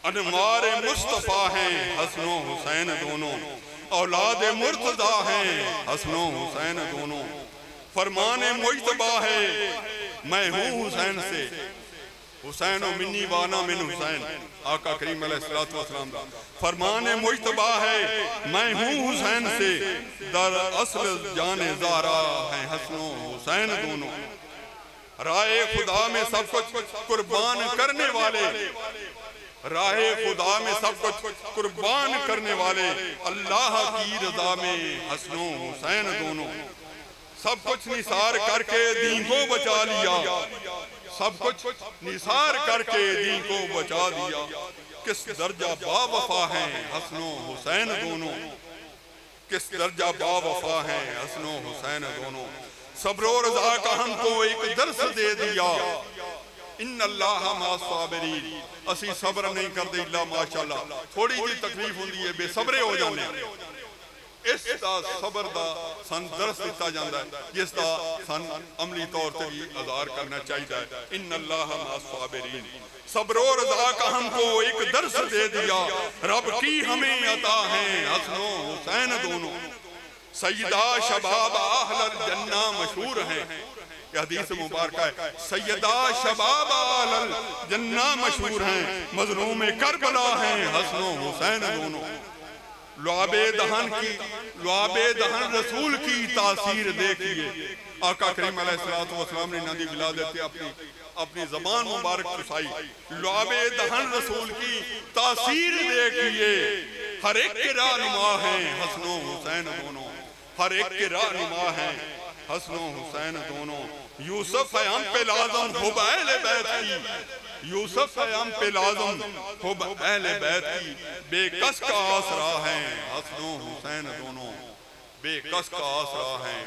انوار مصطفیٰ ہیں حسن و حسین دونوں، اولاد مرتضیٰ ہیں حسن و حسین دونوں، فرمان مجتبیٰ ہے میں ہوں حسین سے، حسین و منی وانا من حسین، آقا کریم علیہ السلام دا فرمان مجتبیٰ ہے میں ہوں حسین سے، در اصل جان زہرا ہیں حسن و حسین دونوں، رائے خدا میں سب کچھ قربان کرنے والے، راہ خدا میں سب کچھ قربان کرنے والے، اللہ کی رضا میں حسن و حسین دونوں، سب کچھ نثار کر کے دین کو بچا لیا، سب کچھ نثار کر کے دین کو بچا دیا، کس درجہ با وفا ہیں حسن و حسین دونوں، کس درجہ با وفا ہیں حسن و حسین دونوں، صبر و رضا کا ہم کو ایک درس دے دیا، ان اللہ ما صابرین، اسی صبر نہیں کر دے اللہ ماشاءاللہ، تھوڑی جی تکلیف ہوندی ہے بے صبرے ہو جانے، اس دا صبر دا سن درس دیتا جاندہ ہے، جس دا سن عملی طور سے بھی ازار کرنا چاہیے ہے، ان اللہ ما صابرین، صبر و رضا کا ہم کو ایک درس دے دیا، رب کی ہمیں عطا ہیں حسن و حسین دونوں، سیدہ شباب اہل الجنہ مشہور ہیں، یہ حدیث مبارکہ ہے، سیدہ شباب اہل الجنہ مشہور ہیں، مظلوم کربلا ہیں حسن و حسین دونوں، لعاب دہن رسول کی تاثیر دیکھئے، آقا کریم علیہ السلام نے نادی ولادت اپنی زبان مبارک چسائی، لعاب دہن رسول کی تاثیر دیکھئے، ہر ایک کے رہنما ہیں حسن و حسین دونوں، ہر ایک کے رہنما ہیں حسن و حسین دونوں، یوسف ہے ہم پہ لازم حب اہل بیت کی، یوسف ہے ہم پہ لازم حب اہل بیت کی، بے کس کا آسرا ہیں حسن و حسین دونوں، بے کس کا آسرا ہیں